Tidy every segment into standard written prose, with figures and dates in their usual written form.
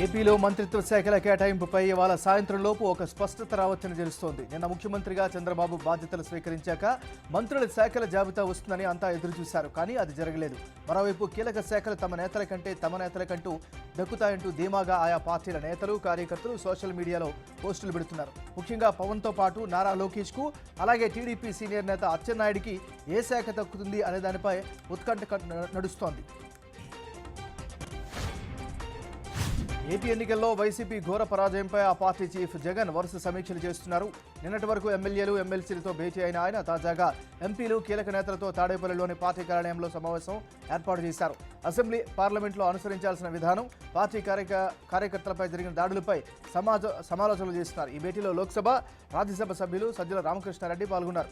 ఏపీలో మంత్రిత్వ శాఖల కేటాయింపుపై ఇవాళ సాయంత్రంలోపు ఒక స్పష్టత రావచ్చని తెలుస్తోంది. నిన్న ముఖ్యమంత్రిగా చంద్రబాబు బాధ్యతలు స్వీకరించాక మంత్రుల శాఖల జాబితా వస్తుందని అంతా ఎదురుచూశారు. కానీ అది జరగలేదు. మరోవైపు కీలక శాఖలు తమ నేతలకంటూ దక్కుతాయంటూ ధీమాగా ఆయా పార్టీల నేతలు, కార్యకర్తలు సోషల్ మీడియాలో పోస్టులు పెడుతున్నారు. ముఖ్యంగా పవన్తో పాటు నారా లోకేష్కు, అలాగే టీడీపీ సీనియర్ నేత అచ్చెన్నాయుడికి ఏ శాఖ దక్కుతుంది అనే దానిపై ఉత్కంఠ నడుస్తోంది. ఏపీ ఎన్నికల్లో వైసీపీ ఘోర పరాజయంపై ఆ పార్టీ చీఫ్ జగన్ వరుస సమీక్షలు చేస్తున్నారు. నిన్నటి వరకు ఎమ్మెల్యేలు, ఎమ్మెల్సీలతో భేటీ అయిన ఆయన తాజాగా ఎంపీలు, కీలక నేతలతో తాడేపల్లిలోని పార్టీ కార్యాలయంలో సమావేశం ఏర్పాటు చేశారు. అసెంబ్లీ, పార్లమెంట్లో అనుసరించాల్సిన విధానం, పార్టీ కార్యకర్తలపై జరిగిన దాడులపై సమాలోచనలు చేస్తున్నారు. ఈ భేటీలో లోక్సభ, రాజ్యసభ సభ్యులు సజ్జల రామకృష్ణారెడ్డి పాల్గొన్నారు.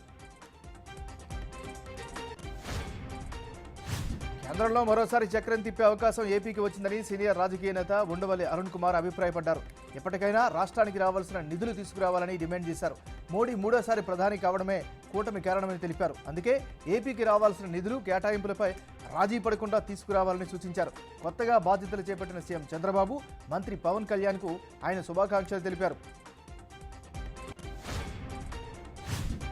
కేంద్రంలో మరోసారి చక్రం తిప్పే అవకాశం ఏపీకి వచ్చిందని సీనియర్ రాజకీయ నేత ఉండవల్లి అరుణ్ కుమార్ అభిప్రాయపడ్డారు. ఎప్పటికైనా రాష్ట్రానికి రావాల్సిన నిధులు తీసుకురావాలని డిమాండ్ చేశారు. మోడీ మూడోసారి ప్రధాని కావడమే కూటమి కారణమని తెలిపారు. అందుకే ఏపీకి రావాల్సిన నిధులు కేటాయింపులపై రాజీ పడకుండా తీసుకురావాలని సూచించారు. కొత్తగా బాధ్యతలు చేపట్టిన సీఎం చంద్రబాబు, మంత్రి పవన్ కళ్యాణ్కు ఆయన శుభాకాంక్షలు తెలిపారు.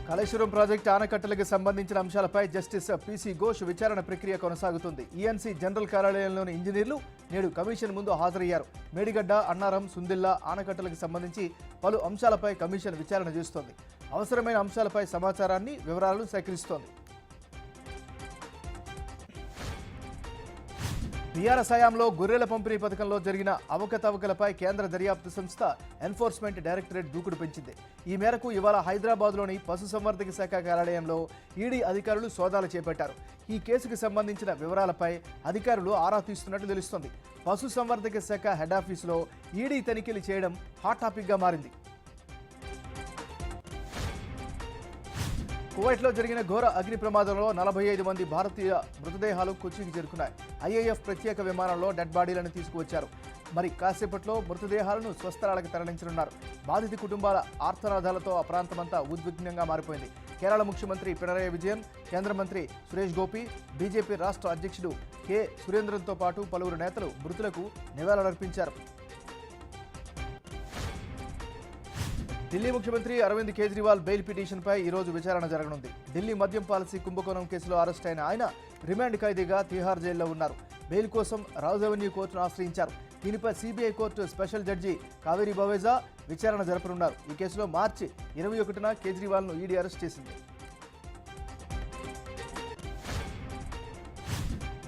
కాళేశ్వరం ప్రాజెక్టు ఆనకట్టలకు సంబంధించిన అంశాలపై జస్టిస్ పీసీ ఘోష్ విచారణ ప్రక్రియ కొనసాగుతుంది. ఈఎన్సీ జనరల్ కార్యాలయంలోని ఇంజనీర్లు నేడు కమిషన్ ముందు హాజరయ్యారు. మేడిగడ్డ, అన్నారం, సుందిల్లా ఆనకట్టలకు సంబంధించి పలు అంశాలపై కమిషన్ విచారణ చేస్తోంది. అవసరమైన అంశాలపై సమాచారాన్ని, వివరాలను సేకరిస్తోంది. టీఆర్ఎస్ హయాంలో గొర్రెల పంపిణీ పథకంలో జరిగిన అవకతవకలపై కేంద్ర దర్యాప్తు సంస్థ ఎన్ఫోర్స్మెంట్ డైరెక్టరేట్ దూకుడు పెంచింది. ఈ మేరకు ఇవాళ హైదరాబాద్లోని పశుసంవర్ధక శాఖ కార్యాలయంలో ఈడీ అధికారులు సోదాలు చేపట్టారు. ఈ కేసుకు సంబంధించిన వివరాలపై అధికారులు ఆరా తీస్తున్నట్టు తెలుస్తోంది. పశుసంవర్ధక శాఖ హెడ్ ఆఫీసులో ఈడీ తనిఖీలు చేయడం హాట్ టాపిక్గా మారింది. కువైట్లో జరిగిన ఘోర అగ్ని ప్రమాదంలో 45 మంది భారతీయ మృతదేహాలు కొచ్చికి చేరుకున్నాయి. ఐఏఎఫ్ ప్రత్యేక విమానంలో డెడ్ బాడీలను తీసుకువచ్చారు. మరి కాసేపట్లో మృతదేహాలను స్వస్థలాలకు తరలించనున్నారు. బాధిత కుటుంబాల ఆర్తనాదాలతో ఆ ప్రాంతమంతా ఉద్విగ్నంగా మారిపోయింది. కేరళ ముఖ్యమంత్రి పినరయి విజయన్, కేంద్ర మంత్రి సురేష్ గోపి, బీజేపీ రాష్ట్ర అధ్యక్షుడు కె సురేంద్రన్తో పాటు పలువురు నేతలు మృతులకు నివాళులర్పించారు. ఢిల్లీ ముఖ్యమంత్రి అరవింద్ కేజ్రీవాల్ బెయిల్ పిటిషన్పై ఈరోజు విచారణ జరగనుంది. ఢిల్లీ మద్యం పాలసీ కుంభకోణం కేసులో అరెస్ట్ అయిన ఆయన రిమాండ్ ఖైదీగా తిహార్ జైల్లో ఉన్నారు. బెయిల్ కోసం రాజ్ అవెన్యూ కోర్టును ఆశ్రయించారు. దీనిపై CBI court special judge Kaveri Baweja విచారణ జరపనున్నారు. ఈ కేసులో మార్చి 21న కేజ్రీవాల్ను ఈడీ అరెస్ట్ చేసింది.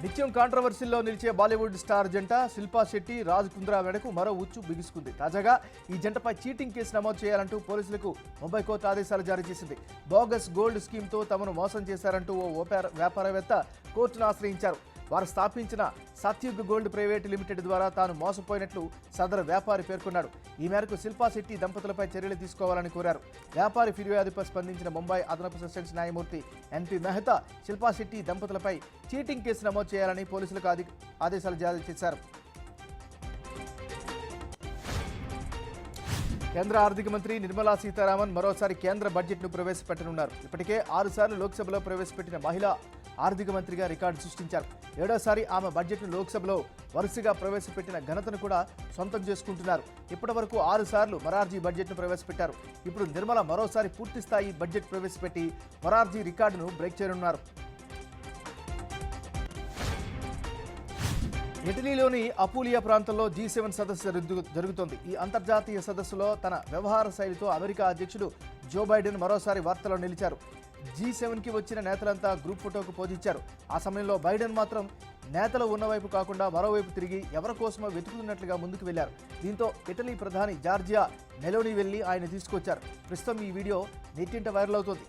నిత్యం కాంట్రవర్సీల్లో నిలిచే బాలీవుడ్ స్టార్ జంట శిల్పా శెట్టి, రాజ్ కుంద్రా వెడకు మరో ఉచ్చు బిగుసుకుంది. తాజాగా ఈ జంటపై చీటింగ్ కేసు నమోదు చేయాలంటూ పోలీసులకు ముంబై కోర్టు ఆదేశాలు జారీ చేసింది. బోగస్ గోల్డ్ స్కీమ్తో తమను మోసం చేశారంటూ ఓ వ్యాపారవేత్త కోర్టును ఆశ్రయించారు. వారు స్థాపించిన సత్యుగ్ గోల్డ్ ప్రైవేట్ లిమిటెడ్ ద్వారా తాను మోసపోయినట్లు సదరు వ్యాపారి పేర్కొన్నాడు. ఈ మేరకు శిల్పా శెట్టి దంపతులపై చర్యలు తీసుకోవాలని కోరారు. వ్యాపారి ఫిర్యాదుపై స్పందించిన ముంబై అదనపు సెషన్స్ న్యాయమూర్తి ఎన్పి మెహతా శిల్పా శెట్టి దంపతులపై చీటింగ్ కేసు నమోదు చేయాలని పోలీసులకు ఆదేశాలు జారీ చేశారు. కేంద్ర ఆర్థిక మంత్రి నిర్మలా సీతారామన్ మరోసారి కేంద్ర బడ్జెట్ను ప్రవేశపెట్టనున్నారు. ఇప్పటికే 6 సార్లు లోక్సభలో ప్రవేశపెట్టిన మహిళా ఆర్థిక మంత్రిగా రికార్డు సృష్టించారు. 7వసారి ఆమె బడ్జెట్ను లోక్సభలో వరుసగా ప్రవేశపెట్టిన ఘనతను కూడా సొంతం చేసుకుంటున్నారు. ఇప్పటి వరకు 6 సార్లు మొరార్జీ బడ్జెట్ను ప్రవేశపెట్టారు. ఇప్పుడు నిర్మల మరోసారి పూర్తిస్థాయి బడ్జెట్ ప్రవేశపెట్టి మొరార్జీ రికార్డును బ్రేక్ చేయనున్నారు. ఇటలీలోని అపూలియా ప్రాంతంలో G7 సదస్సు జరుగుతోంది. ఈ అంతర్జాతీయ సదస్సులో తన వ్యవహార శైలితో అమెరికా అధ్యక్షుడు జో బైడెన్ మరోసారి వార్తల్లో నిలిచారు. G7కి వచ్చిన నేతలంతా గ్రూప్ ఫోటోకు పోజిచ్చారు. ఆ సమయంలో బైడెన్ మాత్రం నేతలు ఉన్నవైపు కాకుండా మరోవైపు తిరిగి ఎవరి కోసమో వెతుకుతున్నట్లుగా ముందుకు వెళ్లారు. దీంతో ఇటలీ ప్రధాని జార్జియా మెలోనీ వెళ్లి ఆయన తీసుకొచ్చారు. ప్రస్తుతం ఈ వీడియో నెట్టింట వైరల్ అవుతోంది.